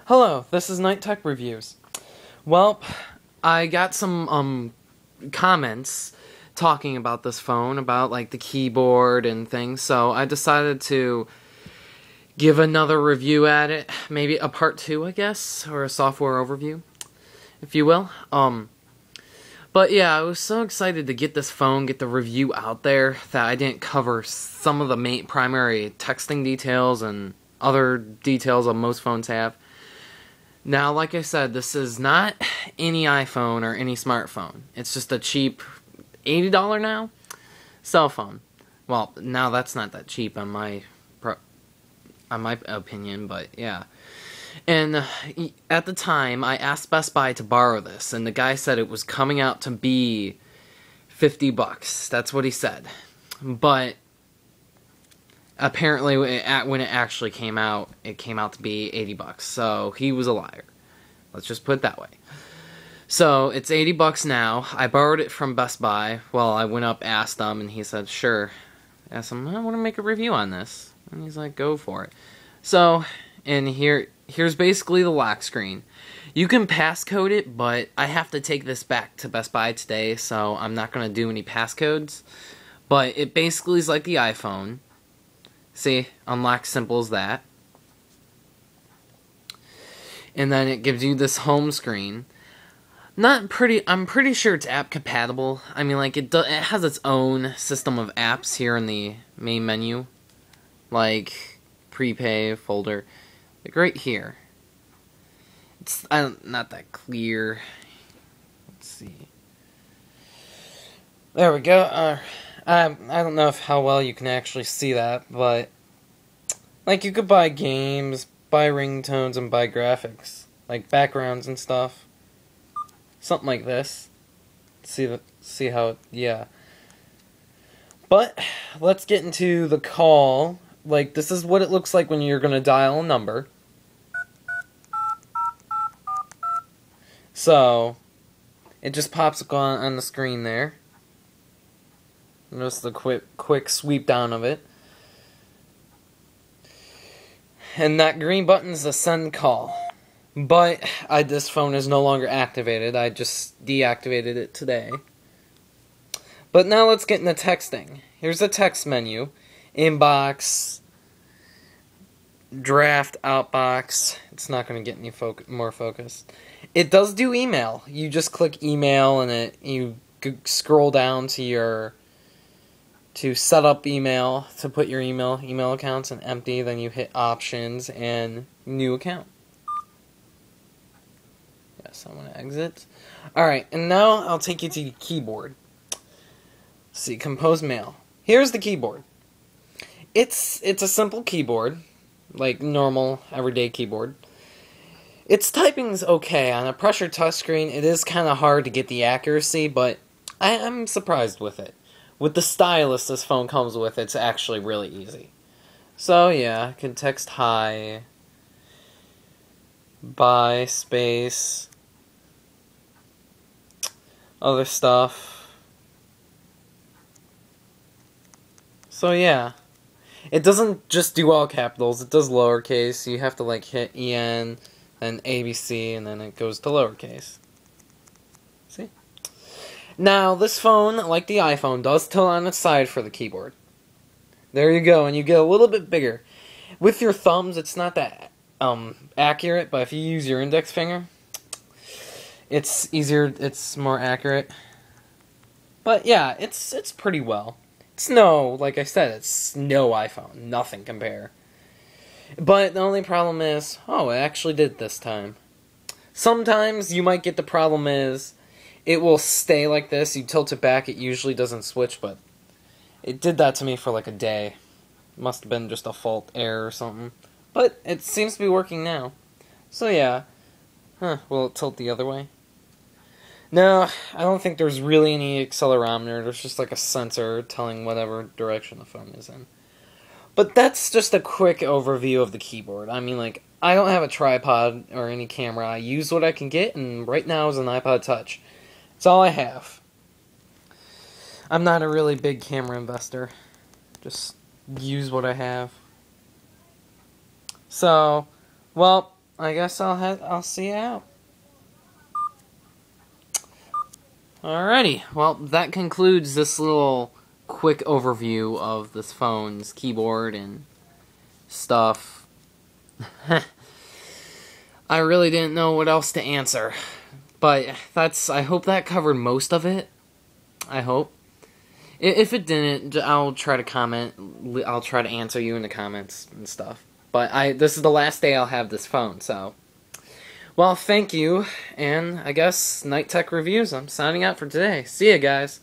Hello, this is Night Tech Reviews. Well, I got some comments talking about this phone, about like the keyboard and things, so I decided to give another review at it, maybe a part 2, I guess, or a software overview, if you will. But yeah, I was so excited to get this phone, get the review out there, that I didn't cover some of the main primary texting details and other details that most phones have. Now, like I said, this is not any iPhone or any smartphone. It's just a cheap $80 now cell phone. Well, now that's not that cheap on my opinion, but yeah. And at the time, I asked Best Buy to borrow this, and the guy said it was coming out to be $50. That's what he said. But apparently, when it actually came out, it came out to be $80. So he was a liar. Let's just put it that way. So it's $80 now. I borrowed it from Best Buy. Well, I went up, asked him, and he said, "Sure." I asked him, "I want to make a review on this," and he's like, "Go for it." So, and here's basically the lock screen. You can passcode it, but I have to take this back to Best Buy today, so I'm not going to do any passcodes. But it basically is like the iPhone. See, unlock simple as that. And then it gives you this home screen. I'm pretty sure it's app compatible. I mean, like, it has its own system of apps here in the main menu. Like, prepay, folder. Like, right here. It's not that clear. Let's see. There we go. I don't know how well you can actually see that, but like, you could buy games, buy ringtones, and buy graphics, like backgrounds and stuff. Something like this. See how, yeah. But let's get into the call. Like, this is what it looks like when you're gonna dial a number. So it just pops on the screen there. Notice the quick sweep down of it. And that green button's the send call. But this phone is no longer activated. I just deactivated it today. But now let's get into texting. Here's the text menu. Inbox. Draft, outbox. It's not going to get any more focused. It does do email. You just click email and you scroll down to set up email, to put your email accounts in empty, then you hit options and new account. Yes, I'm going to exit. Alright, and now I'll take you to the keyboard. Let's see, compose mail. Here's the keyboard. It's a simple keyboard, like normal, everyday keyboard. Its typing's okay. On a pressure touchscreen, it is kind of hard to get the accuracy, but I'm surprised with it. With the stylus this phone comes with, it's actually really easy. So yeah, I can text hi, bye, space, other stuff. So yeah, it doesn't just do all capitals, it does lowercase. You have to like hit EN, then ABC, and then it goes to lowercase. See? Now, this phone, like the iPhone, does tilt on its side for the keyboard. There you go, and you get a little bit bigger. With your thumbs, it's not that accurate, but if you use your index finger, it's easier, it's more accurate. But yeah, it's pretty well. It's like I said, it's no iPhone, nothing compare. But the only problem is, it actually did this time. Sometimes you might get the problem is, it will stay like this. You tilt it back, it usually doesn't switch, but it did that to me for like a day. Must have been just a fault error or something. But it seems to be working now. So yeah. Will it tilt the other way? No, I don't think there's really any accelerometer. There's just like a sensor telling whatever direction the phone is in. But that's just a quick overview of the keyboard. I mean, like, I don't have a tripod or any camera. I use what I can get, and right now is an iPod Touch. That's all I have. I'm not a really big camera investor. Just use what I have. So, well, I guess I'll see you out. Alrighty, well, that concludes this little quick overview of this phone's keyboard and stuff. I really didn't know what else to answer, but I hope that covered most of it. I hope. If it didn't, I'll try to comment. I'll try to answer you in the comments and stuff. But this is the last day I'll have this phone, so. Well, thank you, and I guess Night Tech Reviews, I'm signing out for today. See ya, guys.